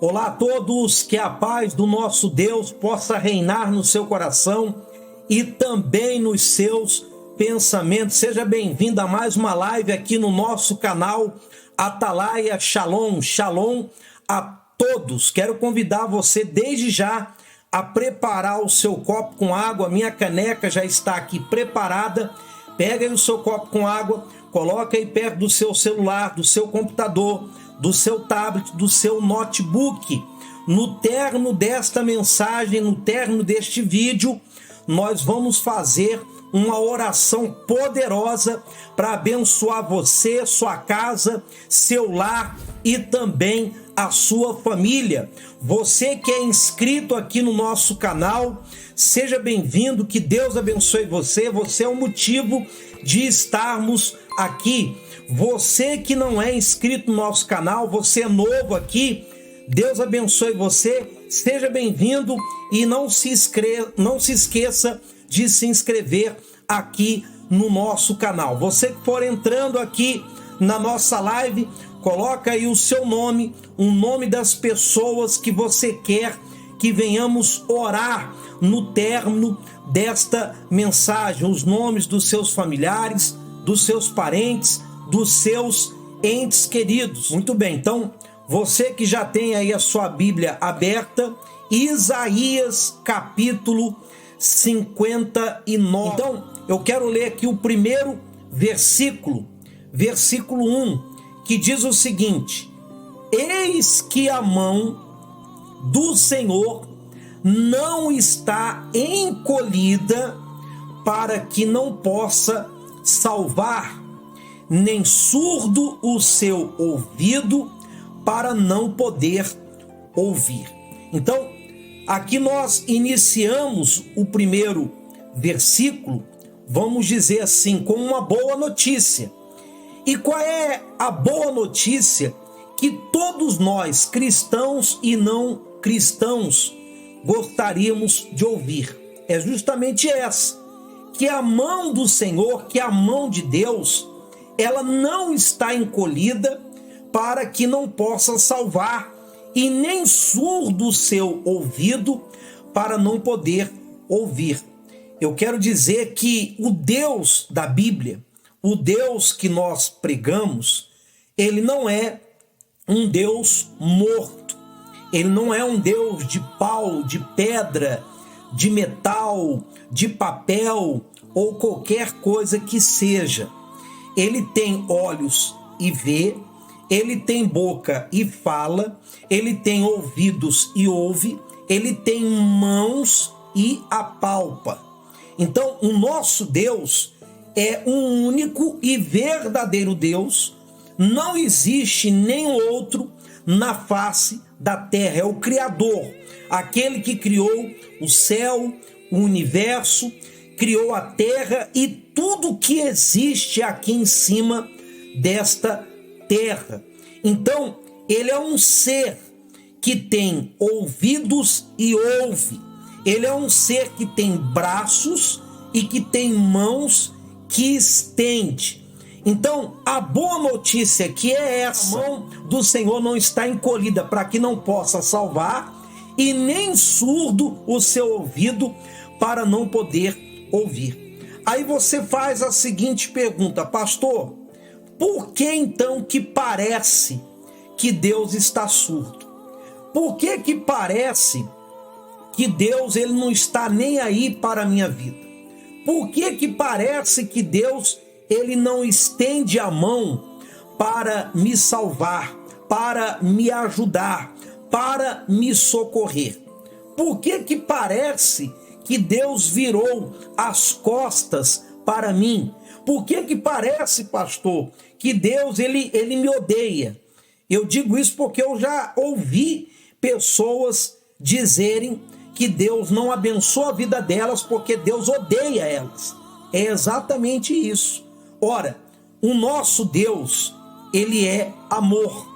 Olá a todos, que a paz do nosso Deus possa reinar no seu coração e também nos seus pensamentos. Seja bem-vindo a mais uma live aqui no nosso canal Atalaia Shalom. Shalom a todos. Quero convidar você desde já a preparar o seu copo com água. Minha caneca já está aqui preparada. Pega aí o seu copo com água, coloca aí perto do seu celular, do seu computador, do seu tablet, do seu notebook. No término desta mensagem, no término deste vídeo, nós vamos fazer uma oração poderosa para abençoar você, sua casa, seu lar e também a sua família. Você que é inscrito aqui no nosso canal, seja bem-vindo, que Deus abençoe você. Você é o motivo de estarmos aqui. Você que não é inscrito no nosso canal, você é novo aqui, Deus abençoe você, seja bem-vindo e não se esqueça de se inscrever aqui no nosso canal. Você que for entrando aqui na nossa live, coloca aí o seu nome, o nome das pessoas que você quer que venhamos orar no término desta mensagem, os nomes dos seus familiares, dos seus parentes, dos seus entes queridos. Muito bem, então você que já tem aí a sua Bíblia aberta, Isaías capítulo 59. Então eu quero ler aqui o primeiro versículo 1, que diz o seguinte: eis que a mão do Senhor não está encolhida para que não possa salvar, nem surdo o seu ouvido para não poder ouvir. Então, aqui nós iniciamos o primeiro versículo, vamos dizer assim, com uma boa notícia. E qual é a boa notícia que todos nós, cristãos e não cristãos, gostaríamos de ouvir? É justamente essa, que a mão do Senhor, que a mão de Deus, ela não está encolhida para que não possa salvar, e nem surdo o seu ouvido para não poder ouvir. Eu quero dizer que o Deus da Bíblia, o Deus que nós pregamos, ele não é um Deus morto, ele não é um Deus de pau, de pedra, de metal, de papel ou qualquer coisa que seja. Ele tem olhos e vê, ele tem boca e fala, ele tem ouvidos e ouve, ele tem mãos e apalpa. Então, o nosso Deus é um único e verdadeiro Deus, não existe nenhum outro na face da terra, é o Criador, aquele que criou o céu, o universo, criou a terra e tudo que existe aqui em cima desta terra. Então, ele é um ser que tem ouvidos e ouve. Ele é um ser que tem braços e que tem mãos que estende. Então, a boa notícia que é essa: a mão do Senhor não está encolhida para que não possa salvar, e nem surdo o seu ouvido para não poder ouvir. Aí você faz a seguinte pergunta: pastor, por que então que parece que Deus está surdo? Por que parece que Deus ele não está nem aí para a minha vida? Por que parece que Deus ele não estende a mão para me salvar, para me ajudar, para me socorrer? Por que parece que Deus virou as costas para mim? Por que parece, pastor, que Deus ele me odeia? Eu digo isso porque eu já ouvi pessoas dizerem que Deus não abençoa a vida delas porque Deus odeia elas. É exatamente isso. Ora, o nosso Deus, ele é amor.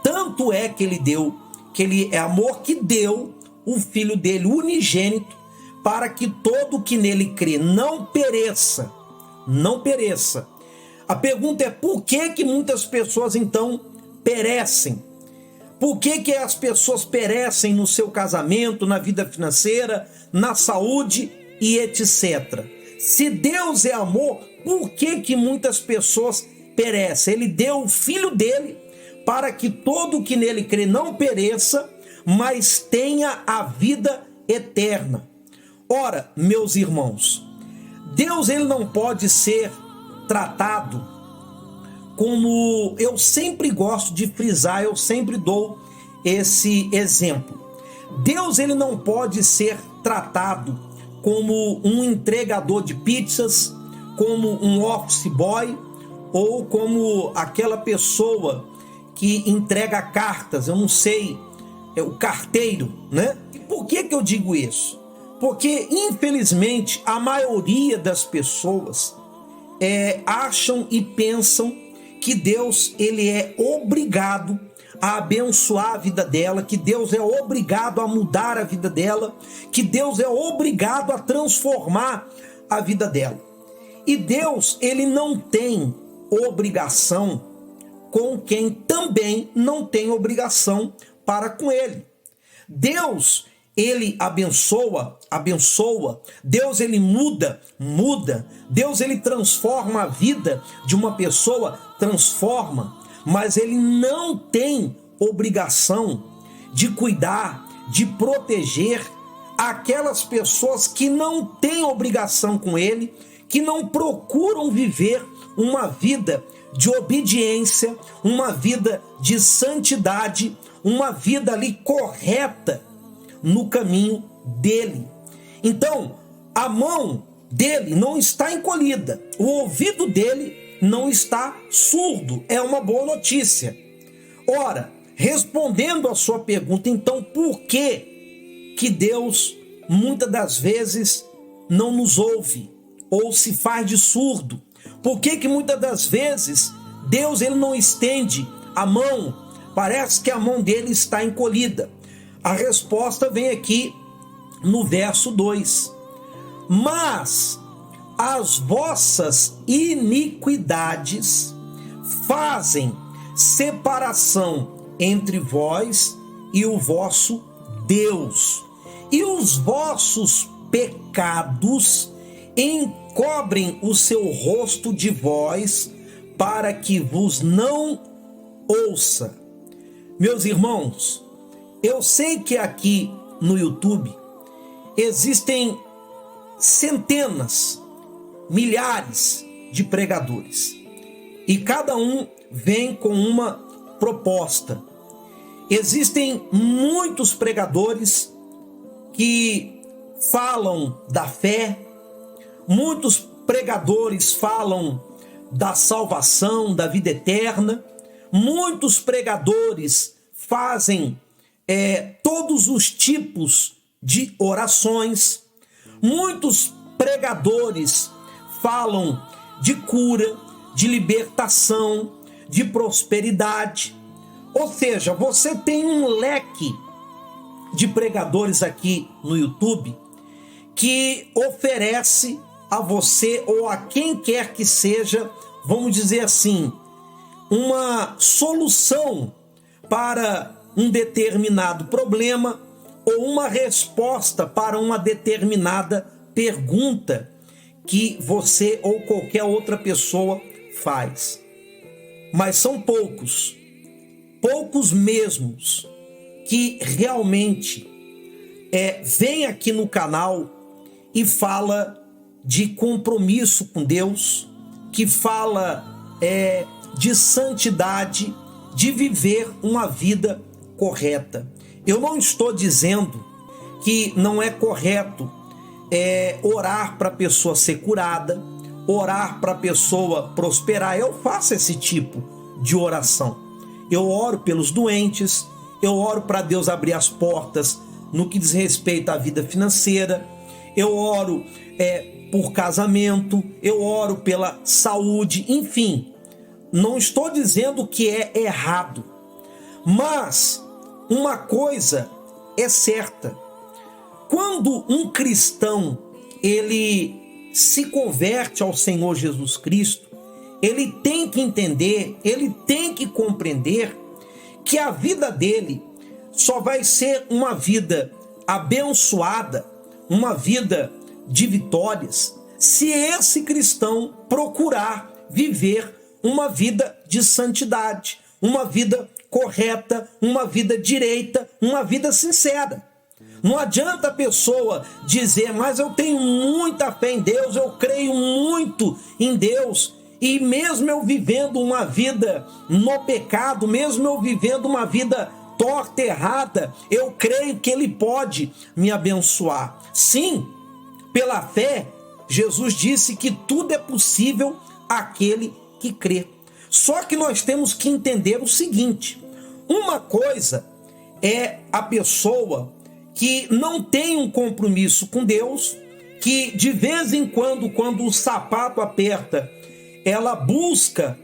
Tanto é que ele é amor, que deu o Filho dele unigênito para que todo que nele crê não pereça. Não pereça. A pergunta é: por que muitas pessoas então perecem? Por que as pessoas perecem no seu casamento, na vida financeira, na saúde e etc. Se Deus é amor, por que muitas pessoas perecem? Ele deu o Filho dele para que todo o que nele crê não pereça, mas tenha a vida eterna. Ora, meus irmãos, Deus ele não pode ser tratado como eu sempre gosto de frisar, eu sempre dou esse exemplo. Deus ele não pode ser tratado como um entregador de pizzas, como um office boy ou como aquela pessoa que entrega cartas, eu não sei, é o carteiro, né? E por que eu digo isso? Porque, infelizmente, a maioria das pessoas acham e pensam que Deus ele é obrigado a abençoar a vida dela, que Deus é obrigado a mudar a vida dela, que Deus é obrigado a transformar a vida dela. E Deus, ele não tem obrigação com quem também não tem obrigação para com ele. Deus, ele abençoa. Deus, ele muda. Deus, ele transforma a vida de uma pessoa, transforma. Mas ele não tem obrigação de cuidar, de proteger aquelas pessoas que não têm obrigação com ele, que não procuram viver uma vida de obediência, uma vida de santidade, uma vida ali correta no caminho dele. Então, a mão dele não está encolhida, o ouvido dele não está surdo, é uma boa notícia. Ora, respondendo a sua pergunta, então por que Deus muitas das vezes não nos ouve ou se faz de surdo? Por que muitas das vezes Deus ele não estende a mão? Parece que a mão dele está encolhida. A resposta vem aqui no verso 2. Mas as vossas iniquidades fazem separação entre vós e o vosso Deus, e os vossos pecados encobrem o seu rosto de vós, para que vos não ouça. Meus irmãos, eu sei que aqui no YouTube existem centenas, milhares de pregadores e cada um vem com uma proposta. Existem muitos pregadores que falam da fé, muitos pregadores falam da salvação, da vida eterna, muitos pregadores fazem todos os tipos de orações, muitos pregadores falam de cura, de libertação, de prosperidade. Ou seja, você tem um leque de pregadores aqui no YouTube que oferece a você ou a quem quer que seja, vamos dizer assim, uma solução para um determinado problema ou uma resposta para uma determinada pergunta que você ou qualquer outra pessoa faz. Mas são poucos mesmos, que realmente vem aqui no canal e fala de compromisso com Deus, que fala de santidade, de viver uma vida correta. Eu não estou dizendo que não é correto orar para a pessoa ser curada, orar para a pessoa prosperar. Eu faço esse tipo de oração. Eu oro pelos doentes, eu oro para Deus abrir as portas no que diz respeito à vida financeira, eu oro por casamento, eu oro pela saúde, enfim. Não estou dizendo que é errado, mas uma coisa é certa: quando um cristão ele se converte ao Senhor Jesus Cristo, ele tem que entender, ele tem que compreender que a vida dele só vai ser uma vida abençoada, uma vida de vitórias, se esse cristão procurar viver uma vida de santidade, uma vida correta, uma vida direita, uma vida sincera. Não adianta a pessoa dizer, mas eu tenho muita fé em Deus, eu creio muito em Deus, e mesmo eu vivendo uma vida no pecado, mesmo eu vivendo uma vida torta, errada, eu creio que Ele pode me abençoar. Sim, pela fé, Jesus disse que tudo é possível àquele que crê. Só que nós temos que entender o seguinte: uma coisa é a pessoa que não tem um compromisso com Deus, que de vez em quando o sapato aperta, ela busca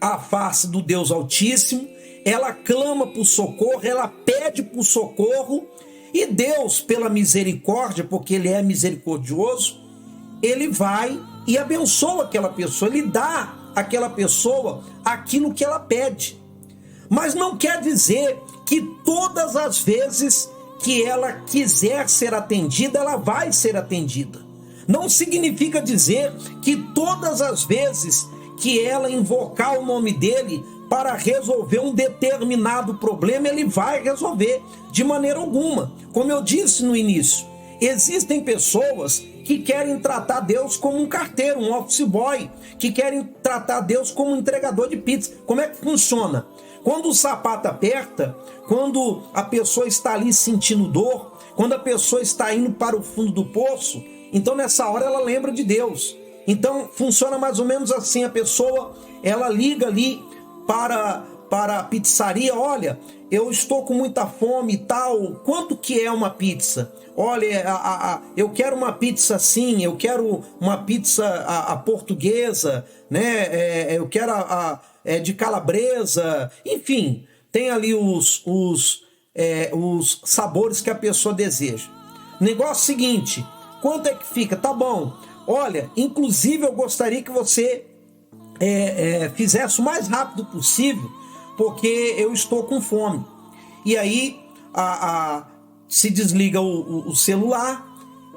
a face do Deus Altíssimo, ela clama por socorro, ela pede por socorro, e Deus, pela misericórdia, porque Ele é misericordioso, Ele vai e abençoa aquela pessoa, Ele dá àquela pessoa aquilo que ela pede. Mas não quer dizer que todas as vezes que ela quiser ser atendida, ela vai ser atendida. Não significa dizer que todas as vezes que ela invocar o nome dele para resolver um determinado problema, ele vai resolver de maneira alguma. Como eu disse no início, existem pessoas que querem tratar Deus como um carteiro, um office boy, que querem tratar Deus como um entregador de pizza. Como é que funciona? Quando o sapato aperta, quando a pessoa está ali sentindo dor, quando a pessoa está indo para o fundo do poço, então nessa hora ela lembra de Deus. Então funciona mais ou menos assim: a pessoa, ela liga ali para a pizzaria: olha, eu estou com muita fome e tal, quanto que é uma pizza? Olha, eu quero uma pizza assim, eu quero uma pizza a portuguesa, né? Eu quero de calabresa, enfim, tem ali os sabores que a pessoa deseja. Negócio seguinte: quanto é que fica? Tá bom, olha, inclusive eu gostaria que você fizesse o mais rápido possível, porque eu estou com fome. E aí se desliga o celular,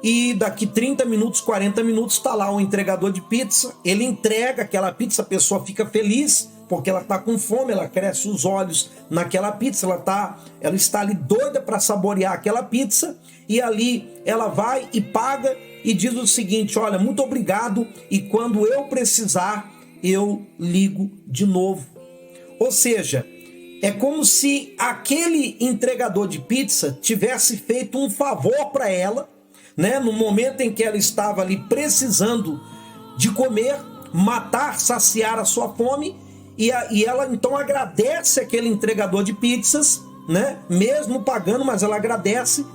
e daqui 30 minutos, 40 minutos está lá o entregador de pizza, ele entrega aquela pizza, a pessoa fica feliz, porque ela está com fome, ela cresce os olhos naquela pizza, ela está ali doida para saborear aquela pizza, e ali ela vai e paga e diz o seguinte: olha, muito obrigado, e quando eu precisar, eu ligo de novo. Ou seja, é como se aquele entregador de pizza tivesse feito um favor para ela, né? No momento em que ela estava ali precisando de comer, matar, saciar a sua fome, e ela então agradece aquele entregador de pizzas, né? Mesmo pagando, mas ela agradece,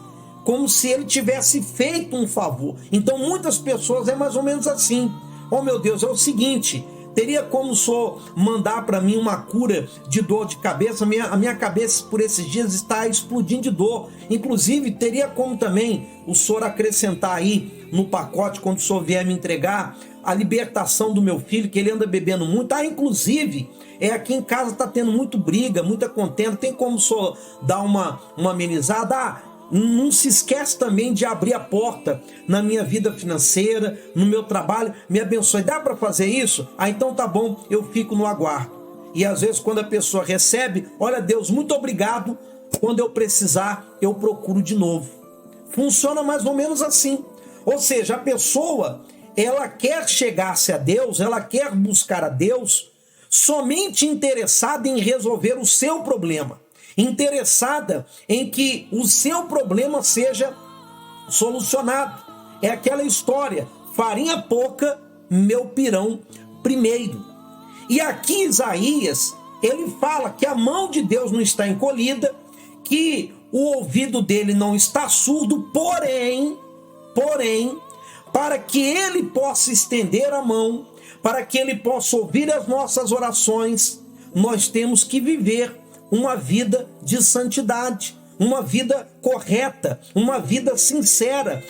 como se ele tivesse feito um favor. Então muitas pessoas é mais ou menos assim: oh meu Deus, é o seguinte, teria como o senhor mandar para mim uma cura de dor de cabeça? A minha cabeça por esses dias está explodindo de dor. Inclusive, teria como também o senhor acrescentar aí no pacote, quando o senhor vier me entregar, a libertação do meu filho, que ele anda bebendo muito. Inclusive, aqui em casa está tendo muito briga, muita contenda. Tem como o senhor dar uma amenizada? Não se esquece também de abrir a porta na minha vida financeira, no meu trabalho, me abençoe. Dá para fazer isso? Então tá bom, eu fico no aguardo. E às vezes quando a pessoa recebe: olha, Deus, muito obrigado, quando eu precisar eu procuro de novo. Funciona mais ou menos assim. Ou seja, a pessoa, ela quer chegar-se a Deus, ela quer buscar a Deus somente interessada em resolver o seu problema, interessada em que o seu problema seja solucionado. É aquela história: farinha pouca, meu pirão primeiro. E aqui Isaías, ele fala que a mão de Deus não está encolhida, que o ouvido dele não está surdo, porém, para que ele possa estender a mão, para que ele possa ouvir as nossas orações, nós temos que viver uma vida de santidade, uma vida correta, uma vida sincera,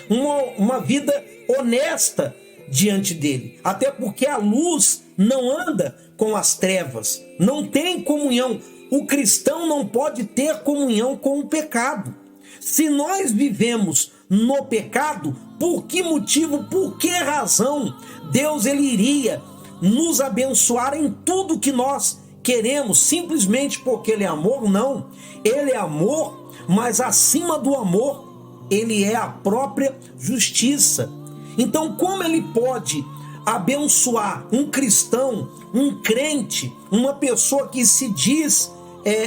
uma vida honesta diante dele. Até porque a luz não anda com as trevas, não tem comunhão. o cristão não pode ter comunhão com o pecado. Se nós vivemos no pecado, por que motivo, por que razão Deus ele iria nos abençoar em tudo que nós queremos, simplesmente porque ele é amor? Não, ele é amor, mas acima do amor, ele é a própria justiça. Então, como ele pode abençoar um cristão, um crente, uma pessoa que se diz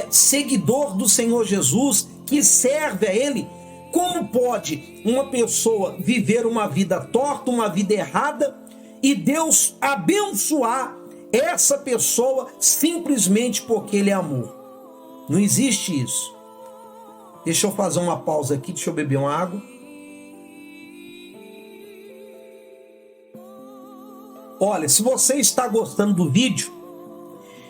seguidor do Senhor Jesus, que serve a ele? Como pode uma pessoa viver uma vida torta, uma vida errada, e Deus abençoar essa pessoa simplesmente porque ele é amor? Não existe isso. Deixa eu fazer uma pausa aqui, deixa eu beber uma água. Olha, se você está gostando do vídeo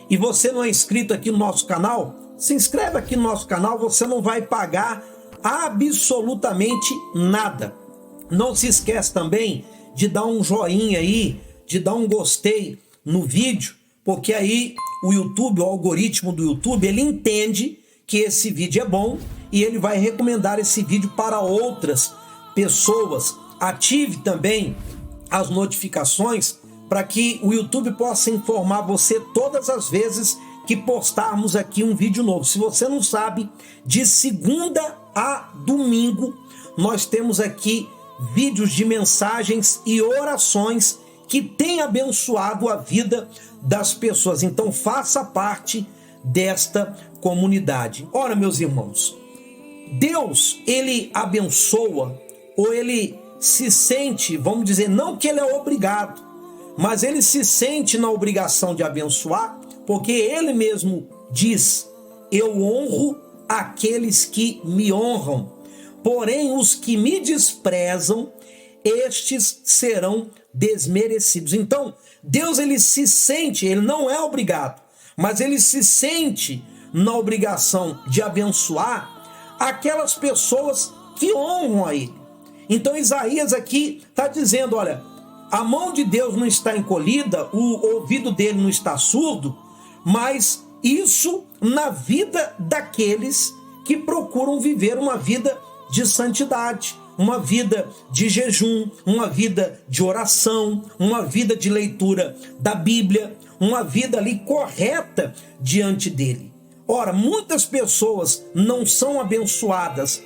e você não é inscrito aqui no nosso canal, se inscreve aqui no nosso canal, você não vai pagar absolutamente nada. Não se esquece também de dar um joinha aí, de dar um gostei no vídeo, porque aí o YouTube, o algoritmo do YouTube, ele entende que esse vídeo é bom e ele vai recomendar esse vídeo para outras pessoas. Ative também as notificações para que o YouTube possa informar você todas as vezes que postarmos aqui um vídeo novo. Se você não sabe, de segunda a domingo nós temos aqui vídeos de mensagens e orações que têm abençoado a vida das pessoas. Então faça parte desta comunidade. Ora, meus irmãos, Deus, ele abençoa, ou ele se sente, vamos dizer, não que ele é obrigado, mas ele se sente na obrigação de abençoar, porque ele mesmo diz: eu honro aqueles que me honram, porém os que me desprezam, estes serão desmerecidos. Então, Deus ele se sente, ele não é obrigado, mas ele se sente na obrigação de abençoar aquelas pessoas que honram a ele. Então Isaías aqui está dizendo, olha, a mão de Deus não está encolhida, o ouvido dele não está surdo, mas isso na vida daqueles que procuram viver uma vida de santidade, uma vida de jejum, uma vida de oração, uma vida de leitura da Bíblia, uma vida ali correta diante dele. Ora, muitas pessoas não são abençoadas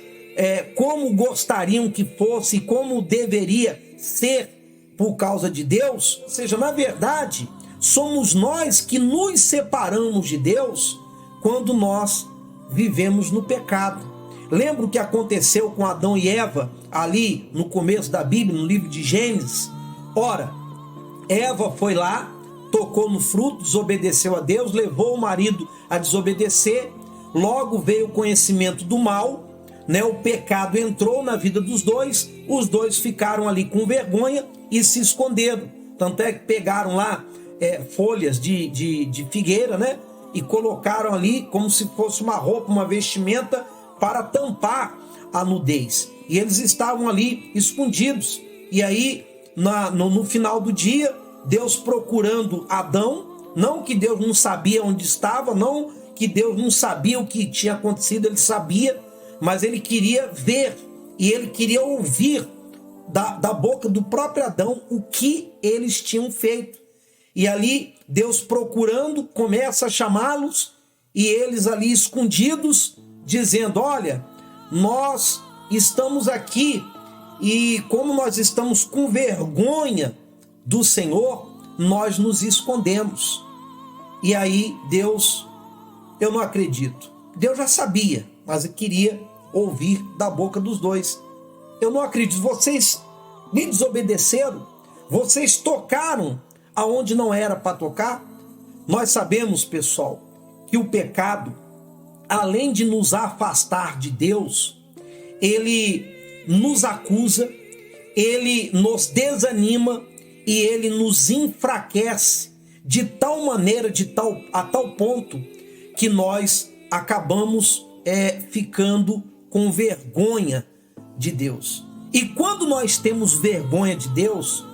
como gostariam que fosse, como deveria ser por causa de Deus. Ou seja, na verdade, somos nós que nos separamos de Deus quando nós vivemos no pecado. Lembra o que aconteceu com Adão e Eva ali no começo da Bíblia, no livro de Gênesis? Ora, Eva foi lá, tocou no fruto, desobedeceu a Deus, levou o marido a desobedecer, logo veio o conhecimento do mal, o pecado entrou na vida dos dois, os dois ficaram ali com vergonha e se esconderam. Tanto é que pegaram lá folhas de figueira, e colocaram ali como se fosse uma roupa, uma vestimenta para tampar a nudez. E eles estavam ali escondidos. E aí, no final do dia, Deus procurando Adão, não que Deus não sabia onde estava, não que Deus não sabia o que tinha acontecido, ele sabia, mas ele queria ver e ele queria ouvir da boca do próprio Adão o que eles tinham feito. E ali, Deus procurando, começa a chamá-los, e eles ali escondidos, dizendo, olha, nós estamos aqui, e como nós estamos com vergonha do Senhor, nós nos escondemos. E aí Deus, eu não acredito. Deus já sabia, mas queria ouvir da boca dos dois. Eu não acredito, vocês me desobedeceram, vocês tocaram aonde não era para tocar. Nós sabemos, pessoal, que o pecado, além de nos afastar de Deus, ele nos acusa, ele nos desanima e ele nos enfraquece de tal maneira, a tal ponto que nós acabamos ficando com vergonha de Deus. E quando nós temos vergonha de Deus,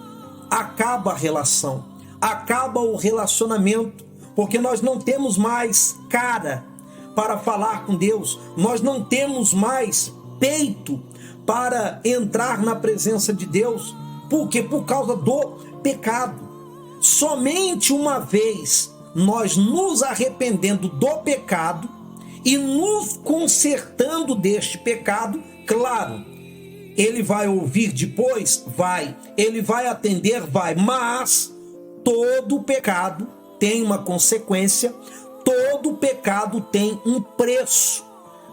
acaba a relação, acaba o relacionamento, porque nós não temos mais cara, para falar com Deus, nós não temos mais peito para entrar na presença de Deus. Por quê? Por causa do pecado. Somente uma vez nós nos arrependendo do pecado e nos consertando deste pecado, claro, ele vai ouvir depois? Vai. Ele vai atender? Vai. Mas todo pecado tem uma consequência, todo pecado tem um preço.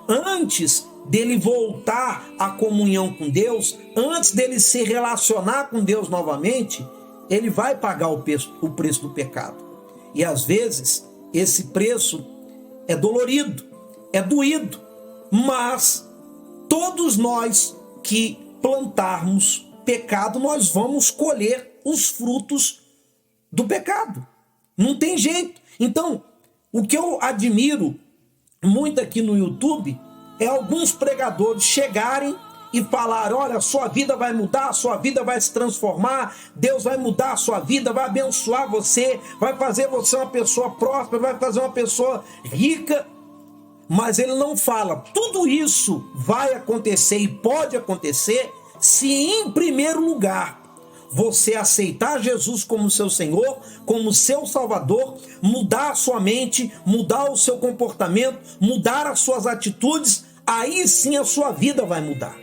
Antes dele voltar à comunhão com Deus, antes dele se relacionar com Deus novamente, ele vai pagar o preço do pecado. E às vezes esse preço é dolorido, é doído, mas todos nós que plantarmos pecado, nós vamos colher os frutos do pecado. Não tem jeito. Então, o que eu admiro muito aqui no YouTube é alguns pregadores chegarem e falar: olha, sua vida vai mudar, sua vida vai se transformar, Deus vai mudar a sua vida, vai abençoar você, vai fazer você uma pessoa próspera, vai fazer uma pessoa rica. Mas ele não fala, tudo isso vai acontecer e pode acontecer se em primeiro lugar você aceitar Jesus como seu Senhor, como seu Salvador, mudar a sua mente, mudar o seu comportamento, mudar as suas atitudes, aí sim a sua vida vai mudar.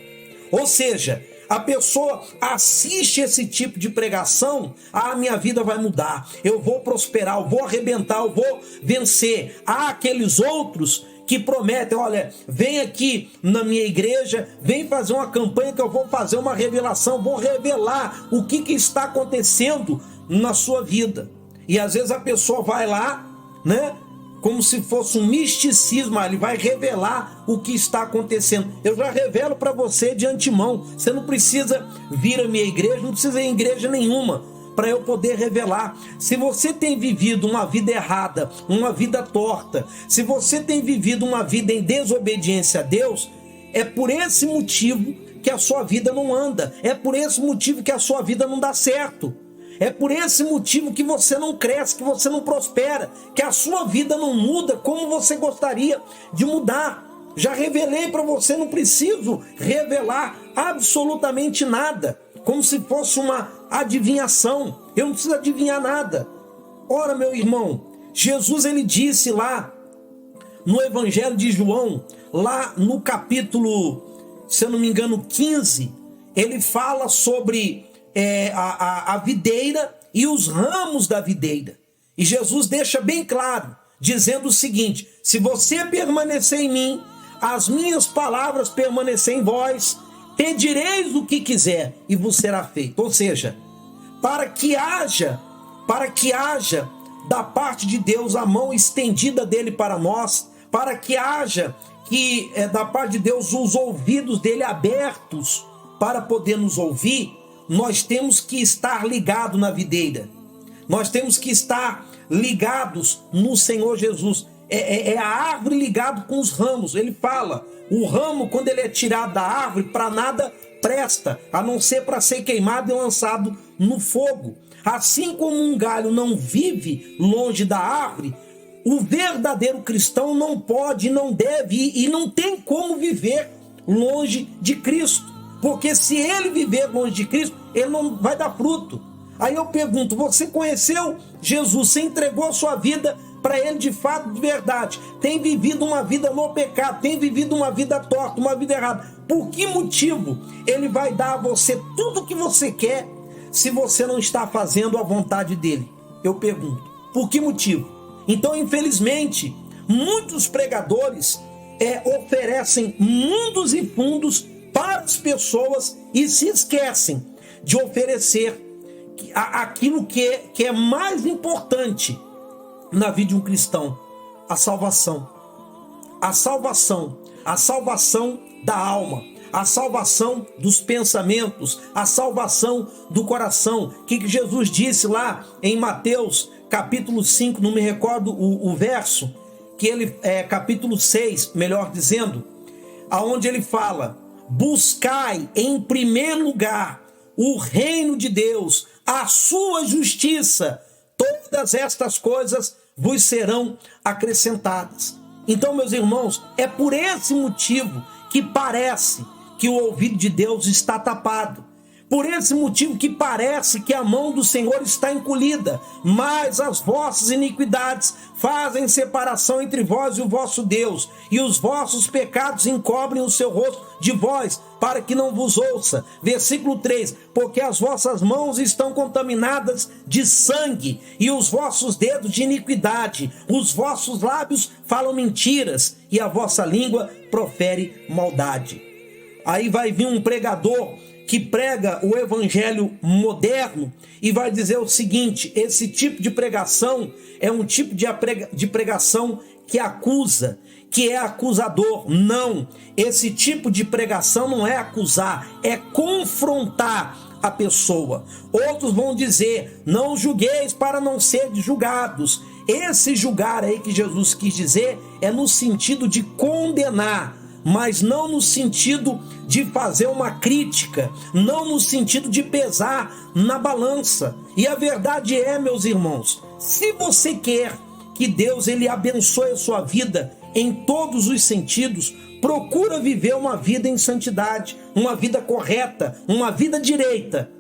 Ou seja, a pessoa assiste esse tipo de pregação, minha vida vai mudar, eu vou prosperar, eu vou arrebentar, eu vou vencer. Há aqueles outros que prometem: olha, vem aqui na minha igreja, vem fazer uma campanha que eu vou fazer uma revelação, vou revelar o que está acontecendo na sua vida. E às vezes a pessoa vai lá, né, como se fosse um misticismo, ele vai revelar o que está acontecendo. Eu já revelo para você de antemão, você não precisa vir à minha igreja, não precisa ir em igreja nenhuma para eu poder revelar. Se você tem vivido uma vida errada, uma vida torta, se você tem vivido uma vida em desobediência a Deus, é por esse motivo que a sua vida não anda, é por esse motivo que a sua vida não dá certo, é por esse motivo que você não cresce, que você não prospera, que a sua vida não muda como você gostaria de mudar. Já revelei para você, não preciso revelar absolutamente nada, como se fosse uma adivinhação. Eu não preciso adivinhar nada. Ora, meu irmão, Jesus ele disse lá no Evangelho de João, lá no capítulo, se eu não me engano, 15, ele fala sobre a videira e os ramos da videira. E Jesus deixa bem claro, dizendo o seguinte: se você permanecer em mim, as minhas palavras permanecerem em vós, pedireis o que quiser e vos será feito. Ou seja, para que haja da parte de Deus a mão estendida dele para nós, para que haja da parte de Deus os ouvidos dele abertos para poder nos ouvir, nós temos que estar ligados na videira, nós temos que estar ligados no Senhor Jesus. É a árvore ligada com os ramos. Ele fala, o ramo, quando ele é tirado da árvore, para nada presta, a não ser para ser queimado e lançado no fogo. Assim como um galho não vive longe da árvore, o verdadeiro cristão não pode, não deve e não tem como viver longe de Cristo. Porque se ele viver longe de Cristo, ele não vai dar fruto. Aí eu pergunto, você conheceu Jesus, você entregou a sua vida para ele de fato, de verdade, tem vivido uma vida no pecado, tem vivido uma vida torta, uma vida errada, por que motivo ele vai dar a você tudo o que você quer se você não está fazendo a vontade dele? Eu pergunto, por que motivo? Então, infelizmente, muitos pregadores oferecem mundos e fundos para as pessoas e se esquecem de oferecer aquilo que é mais importante na vida de um cristão: a salvação. A salvação. A salvação da alma. A salvação dos pensamentos. A salvação do coração. O que Jesus disse lá em Mateus capítulo 5, não me recordo o verso, que ele capítulo 6, melhor dizendo, aonde ele fala: buscai em primeiro lugar o reino de Deus, a sua justiça, todas estas coisas vos serão acrescentadas. Então, meus irmãos, é por esse motivo que parece que o ouvido de Deus está tapado. Por esse motivo que parece que a mão do Senhor está encolhida, mas as vossas iniquidades fazem separação entre vós e o vosso Deus, e os vossos pecados encobrem o seu rosto de vós, para que não vos ouça. Versículo 3, porque as vossas mãos estão contaminadas de sangue, e os vossos dedos de iniquidade, os vossos lábios falam mentiras, e a vossa língua profere maldade. Aí vai vir um pregador que prega o evangelho moderno e vai dizer o seguinte: esse tipo de pregação é um tipo de pregação que acusa, que é acusador. Não, esse tipo de pregação não é acusar, é confrontar a pessoa. Outros vão dizer: não julgueis para não serdes julgados. Esse julgar aí que Jesus quis dizer é no sentido de condenar, mas não no sentido de fazer uma crítica, não no sentido de pesar na balança. E a verdade é, meus irmãos, se você quer que Deus ele abençoe a sua vida em todos os sentidos, procura viver uma vida em santidade, uma vida correta, uma vida direita.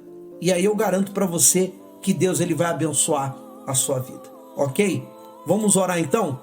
E aí eu garanto para você que Deus ele vai abençoar a sua vida, ok? Vamos orar então?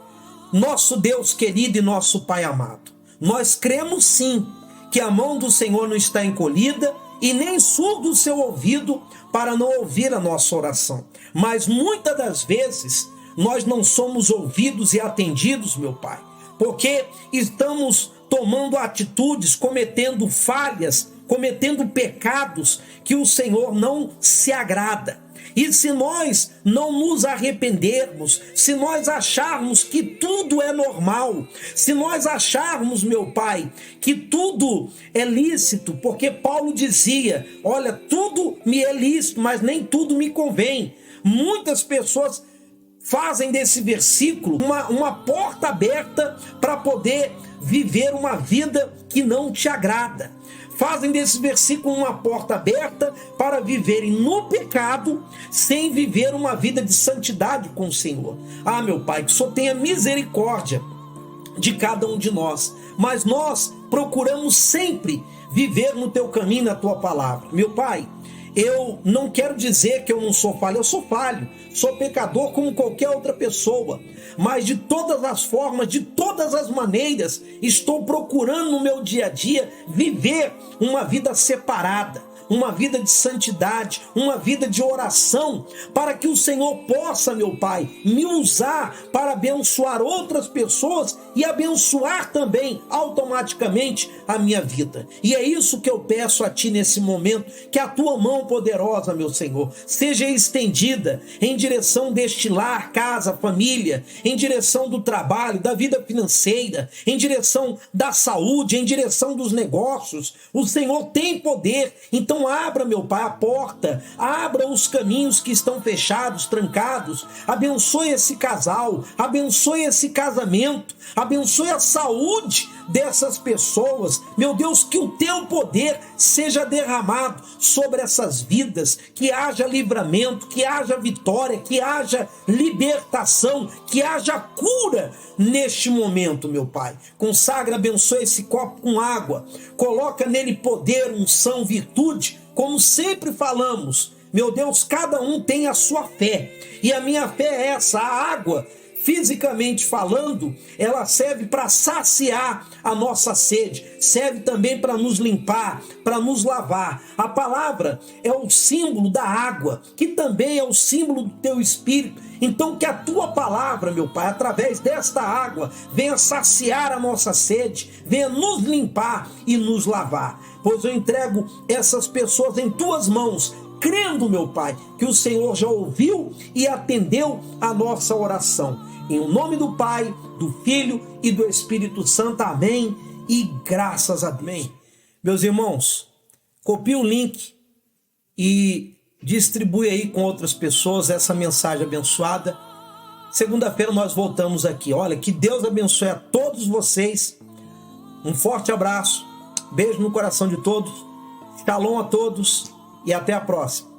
Nosso Deus querido e nosso Pai amado, nós cremos sim que a mão do Senhor não está encolhida e nem surdo o seu ouvido para não ouvir a nossa oração. Mas muitas das vezes nós não somos ouvidos e atendidos, meu Pai, porque estamos tomando atitudes, cometendo falhas, cometendo pecados que o Senhor não se agrada. E se nós não nos arrependermos, se nós acharmos que tudo é normal, se nós acharmos, meu Pai, que tudo é lícito, porque Paulo dizia: olha, tudo me é lícito, mas nem tudo me convém. Muitas pessoas fazem desse versículo uma porta aberta para poder viver uma vida que não te agrada. Fazem desse versículo uma porta aberta para viverem no pecado, sem viver uma vida de santidade com o Senhor. Ah, meu Pai, que o Senhor tenha misericórdia de cada um de nós. Mas nós procuramos sempre viver no Teu caminho, na Tua palavra. Meu Pai, eu não quero dizer que eu não sou falho, eu sou falho, sou pecador como qualquer outra pessoa, mas de todas as formas, de todas as maneiras, estou procurando no meu dia a dia viver uma vida separada, uma vida de santidade, uma vida de oração, para que o Senhor possa, meu Pai, me usar para abençoar outras pessoas e abençoar também automaticamente a minha vida. E é isso que eu peço a Ti nesse momento, que a Tua mão poderosa, meu Senhor, seja estendida em direção deste lar, casa, família, em direção do trabalho, da vida financeira, em direção da saúde, em direção dos negócios. O Senhor tem poder, então abra, meu Pai, a porta, abra os caminhos que estão fechados, trancados, abençoe esse casal, abençoe esse casamento, abençoe a saúde dessas pessoas. Meu Deus, que o Teu poder seja derramado sobre essas vidas, que haja livramento, que haja vitória, que haja libertação, que haja cura neste momento, meu Pai. Consagra, abençoe esse copo com água, coloca nele poder, unção, virtude, como sempre falamos. Meu Deus, cada um tem a sua fé, e a minha fé é essa: a água, fisicamente falando, ela serve para saciar a nossa sede, serve também para nos limpar, para nos lavar. A palavra é o símbolo da água, que também é o símbolo do Teu Espírito. Então que a Tua palavra, meu Pai, através desta água, venha saciar a nossa sede, venha nos limpar e nos lavar. Pois eu entrego essas pessoas em Tuas mãos, crendo, meu Pai, que o Senhor já ouviu e atendeu a nossa oração. Em nome do Pai, do Filho e do Espírito Santo. Amém. E graças a Deus. Amém. Meus irmãos, copie o link e distribui aí com outras pessoas essa mensagem abençoada. Segunda-feira nós voltamos aqui. Olha, que Deus abençoe a todos vocês. Um forte abraço. Beijo no coração de todos. Shalom a todos e até a próxima.